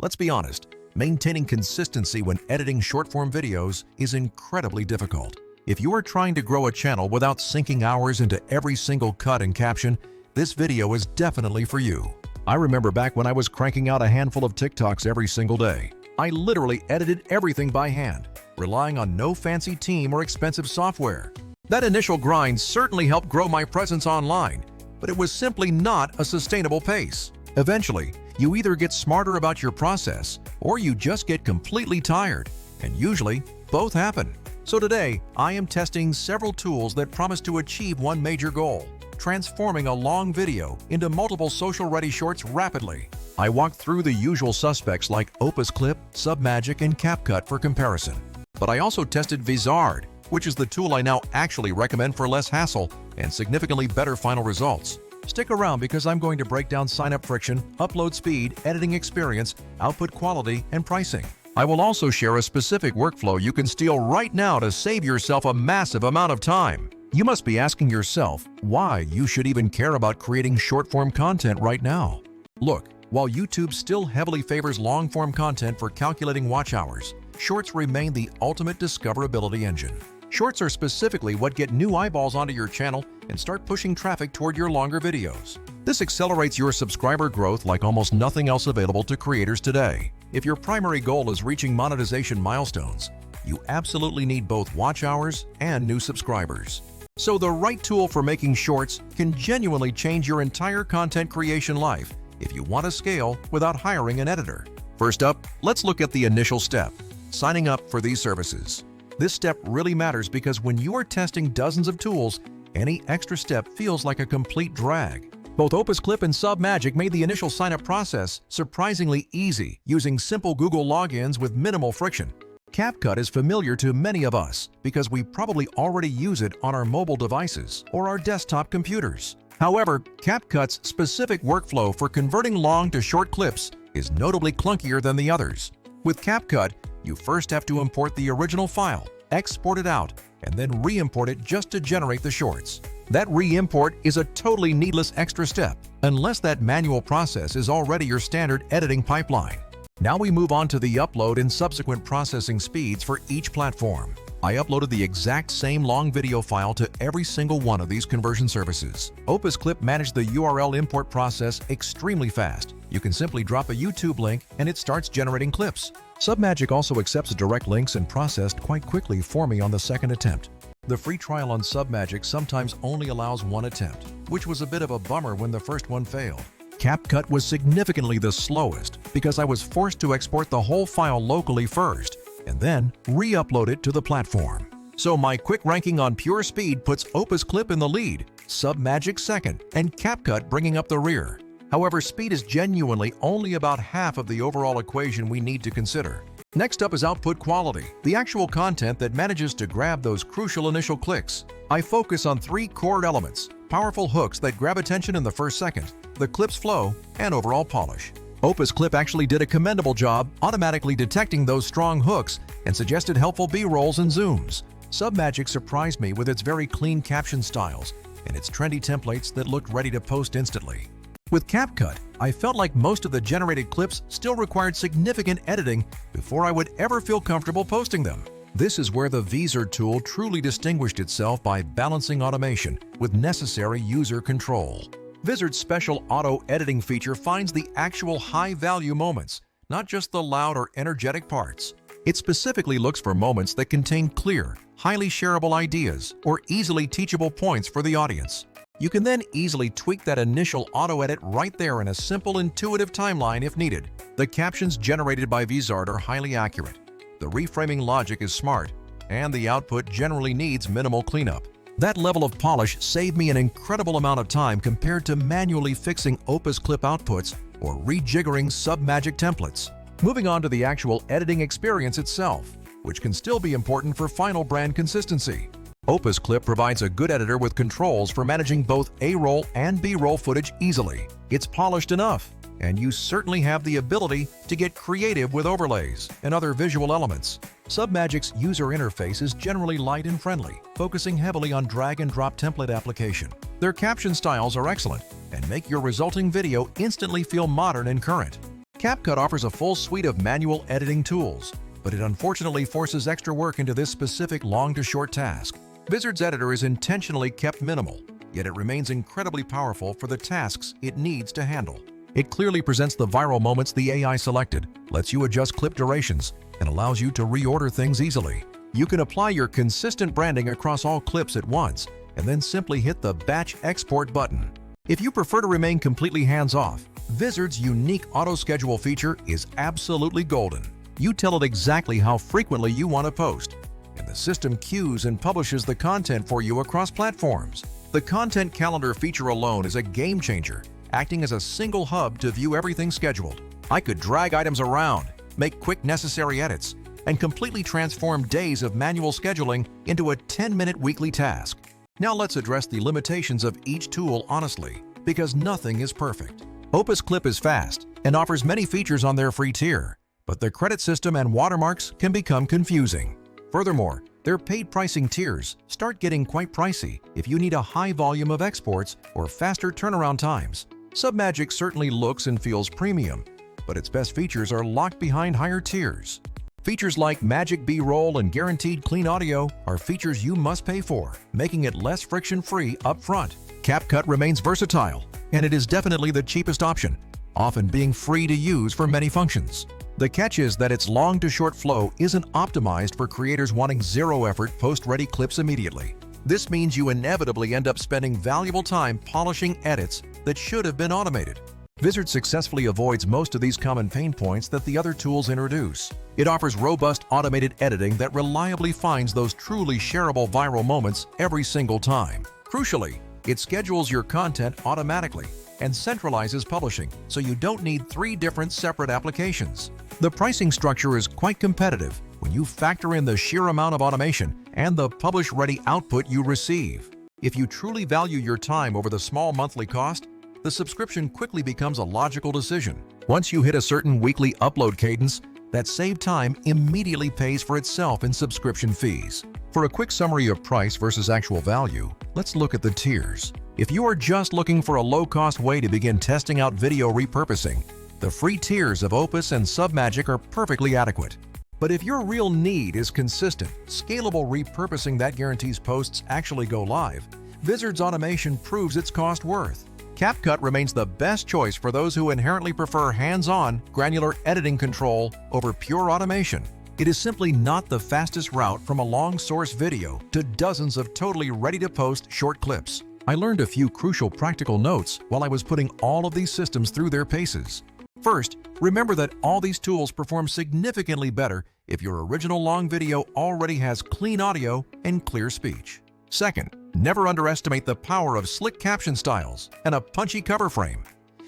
Let's be honest, maintaining consistency when editing short-form videos is incredibly difficult. If you are trying to grow a channel without sinking hours into every single cut and caption, this video is definitely for you. I remember back when I was cranking out a handful of TikToks every single day. I literally edited everything by hand, relying on no fancy team or expensive software. That initial grind certainly helped grow my presence online, but it was simply not a sustainable pace. Eventually, you either get smarter about your process or you just get completely tired, and usually both happen. So today, I am testing several tools that promise to achieve one major goal: transforming a long video into multiple social-ready shorts rapidly. I walked through the usual suspects like Opus Clip, Submagic, and CapCut for comparison. But I also tested Vizard, which is the tool I now actually recommend for less hassle and significantly better final results. Stick around because I'm going to break down sign-up friction, upload speed, editing experience, output quality, and pricing. I will also share a specific workflow you can steal right now to save yourself a massive amount of time. You must be asking yourself why you should even care about creating short-form content right now. Look, while YouTube still heavily favors long-form content for calculating watch hours, Shorts remain the ultimate discoverability engine. Shorts are specifically what get new eyeballs onto your channel and start pushing traffic toward your longer videos. This accelerates your subscriber growth like almost nothing else available to creators today. If your primary goal is reaching monetization milestones, you absolutely need both watch hours and new subscribers. So the right tool for making shorts can genuinely change your entire content creation life if you want to scale without hiring an editor. First up, let's look at the initial step: signing up for these services. This step really matters because when you are testing dozens of tools, any extra step feels like a complete drag. Both Opus Clip and Submagic made the initial sign-up process surprisingly easy, using simple Google logins with minimal friction. CapCut is familiar to many of us because we probably already use it on our mobile devices or our desktop computers. However, CapCut's specific workflow for converting long to short clips is notably clunkier than the others. With CapCut, you first have to import the original file, export it out, and then re-import it just to generate the shorts. That re-import is a totally needless extra step, unless that manual process is already your standard editing pipeline. Now we move on to the upload and subsequent processing speeds for each platform. I uploaded the exact same long video file to every single one of these conversion services. Opus Clip managed the URL import process extremely fast. You can simply drop a YouTube link and it starts generating clips. Submagic also accepts direct links and processed quite quickly for me on the second attempt. The free trial on Submagic sometimes only allows one attempt, which was a bit of a bummer when the first one failed. CapCut was significantly the slowest because I was forced to export the whole file locally first and then re-upload it to the platform. So my quick ranking on pure speed puts Opus Clip in the lead, Submagic second, and CapCut bringing up the rear. However, speed is genuinely only about half of the overall equation we need to consider. Next up is output quality, the actual content that manages to grab those crucial initial clicks. I focus on three core elements: powerful hooks that grab attention in the first second, the clip's flow, and overall polish. Opus Clip actually did a commendable job automatically detecting those strong hooks and suggested helpful B-rolls and zooms. Submagic surprised me with its very clean caption styles and its trendy templates that looked ready to post instantly. With CapCut, I felt like most of the generated clips still required significant editing before I would ever feel comfortable posting them. This is where the Vizard tool truly distinguished itself by balancing automation with necessary user control. Vizard's special auto-editing feature finds the actual high-value moments, not just the loud or energetic parts. It specifically looks for moments that contain clear, highly shareable ideas or easily teachable points for the audience. You can then easily tweak that initial auto-edit right there in a simple, intuitive timeline if needed. The captions generated by Vizard are highly accurate, the reframing logic is smart, and the output generally needs minimal cleanup. That level of polish saved me an incredible amount of time compared to manually fixing Opus Clip outputs or rejiggering Submagic templates. Moving on to the actual editing experience itself, which can still be important for final brand consistency. Opus Clip provides a good editor with controls for managing both A-roll and B-roll footage easily. It's polished enough, and you certainly have the ability to get creative with overlays and other visual elements. Submagic's user interface is generally light and friendly, focusing heavily on drag-and-drop template application. Their caption styles are excellent and make your resulting video instantly feel modern and current. CapCut offers a full suite of manual editing tools, but it unfortunately forces extra work into this specific long to short task. Vizard's editor is intentionally kept minimal, yet it remains incredibly powerful for the tasks it needs to handle. It clearly presents the viral moments the AI selected, lets you adjust clip durations, and allows you to reorder things easily. You can apply your consistent branding across all clips at once, and then simply hit the Batch Export button. If you prefer to remain completely hands-off, Vizard's unique auto-schedule feature is absolutely golden. You tell it exactly how frequently you want to post, and the system queues and publishes the content for you across platforms. The Content Calendar feature alone is a game changer, acting as a single hub to view everything scheduled. I could drag items around, make quick necessary edits, and completely transform days of manual scheduling into a 10-minute weekly task. Now let's address the limitations of each tool honestly, because nothing is perfect. Opus Clip is fast and offers many features on their free tier, but the credit system and watermarks can become confusing. Furthermore, their paid pricing tiers start getting quite pricey if you need a high volume of exports or faster turnaround times. Submagic certainly looks and feels premium, but its best features are locked behind higher tiers. Features like Magic B-roll and guaranteed clean audio are features you must pay for, making it less friction-free up front. CapCut remains versatile, and it is definitely the cheapest option, often being free to use for many functions. The catch is that its long to short flow isn't optimized for creators wanting zero-effort post-ready clips immediately. This means you inevitably end up spending valuable time polishing edits that should have been automated. Vizard successfully avoids most of these common pain points that the other tools introduce. It offers robust automated editing that reliably finds those truly shareable viral moments every single time. Crucially, it schedules your content automatically and centralizes publishing, so you don't need 3 different separate applications. The pricing structure is quite competitive when you factor in the sheer amount of automation and the publish-ready output you receive. If you truly value your time over the small monthly cost, the subscription quickly becomes a logical decision. Once you hit a certain weekly upload cadence, that saved time immediately pays for itself in subscription fees. For a quick summary of price versus actual value, let's look at the tiers. If you are just looking for a low-cost way to begin testing out video repurposing, the free tiers of Opus and Submagic are perfectly adequate. But if your real need is consistent, scalable repurposing that guarantees posts actually go live, Vizard's automation proves its cost worth. CapCut remains the best choice for those who inherently prefer hands-on, granular editing control over pure automation. It is simply not the fastest route from a long source video to dozens of totally ready-to-post short clips. I learned a few crucial practical notes while I was putting all of these systems through their paces. First, remember that all these tools perform significantly better if your original long video already has clean audio and clear speech. Second, never underestimate the power of slick caption styles and a punchy cover frame.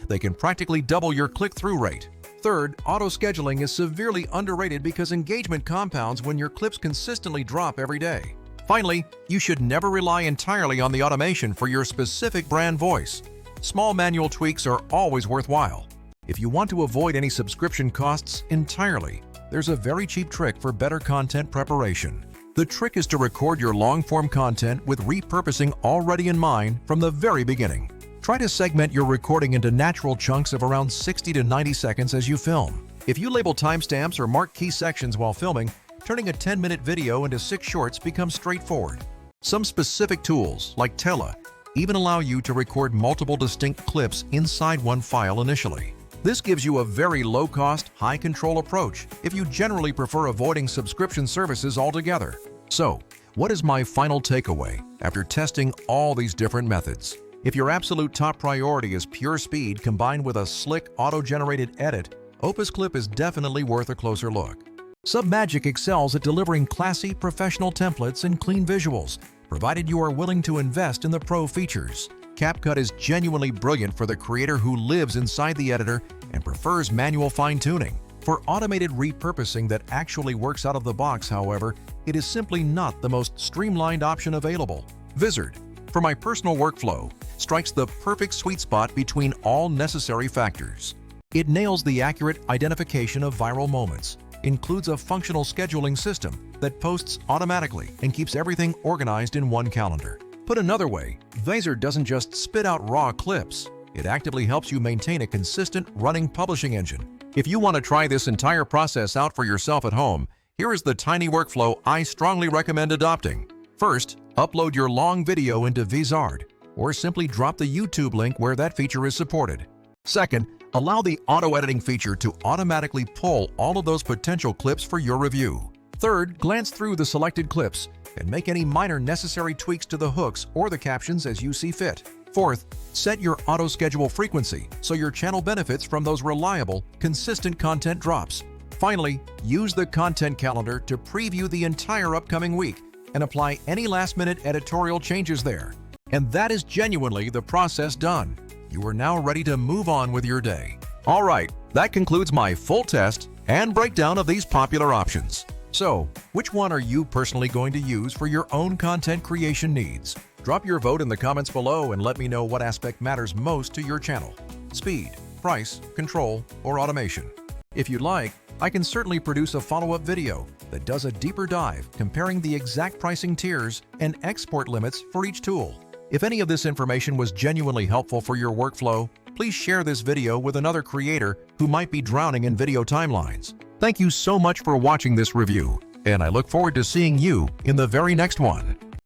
They can practically double your click-through rate. Third, auto-scheduling is severely underrated because engagement compounds when your clips consistently drop every day. Finally, you should never rely entirely on the automation for your specific brand voice. Small manual tweaks are always worthwhile. If you want to avoid any subscription costs entirely, there's a very cheap trick for better content preparation. The trick is to record your long-form content with repurposing already in mind from the very beginning. Try to segment your recording into natural chunks of around 60 to 90 seconds as you film. If you label timestamps or mark key sections while filming, turning a 10-minute video into 6 shorts becomes straightforward. Some specific tools, like Tela, even allow you to record multiple distinct clips inside one file initially. This gives you a very low-cost, high-control approach if you generally prefer avoiding subscription services altogether. So, what is my final takeaway after testing all these different methods? If your absolute top priority is pure speed combined with a slick, auto-generated edit, Opus Clip is definitely worth a closer look. Submagic excels at delivering classy, professional templates and clean visuals, provided you are willing to invest in the pro features. CapCut is genuinely brilliant for the creator who lives inside the editor and prefers manual fine-tuning. For automated repurposing that actually works out of the box, however, it is simply not the most streamlined option available. Vizard, for my personal workflow, strikes the perfect sweet spot between all necessary factors. It nails the accurate identification of viral moments, includes a functional scheduling system that posts automatically and keeps everything organized in one calendar. Put another way, Vizard doesn't just spit out raw clips. It actively helps you maintain a consistent running publishing engine. If you want to try this entire process out for yourself at home, here is the tiny workflow I strongly recommend adopting. First, upload your long video into Vizard, or simply drop the YouTube link where that feature is supported. Second, allow the auto-editing feature to automatically pull all of those potential clips for your review. Third, glance through the selected clips and make any minor necessary tweaks to the hooks or the captions as you see fit. Fourth, set your auto-schedule frequency so your channel benefits from those reliable, consistent content drops. Finally, use the content calendar to preview the entire upcoming week and apply any last-minute editorial changes there. And that is genuinely the process done. You are now ready to move on with your day. All right, that concludes my full test and breakdown of these popular options. So, which one are you personally going to use for your own content creation needs? Drop your vote in the comments below and let me know what aspect matters most to your channel: speed, price, control, or automation. If you'd like, I can certainly produce a follow-up video that does a deeper dive comparing the exact pricing tiers and export limits for each tool. If any of this information was genuinely helpful for your workflow, please share this video with another creator who might be drowning in video timelines. Thank you so much for watching this review, and I look forward to seeing you in the very next one.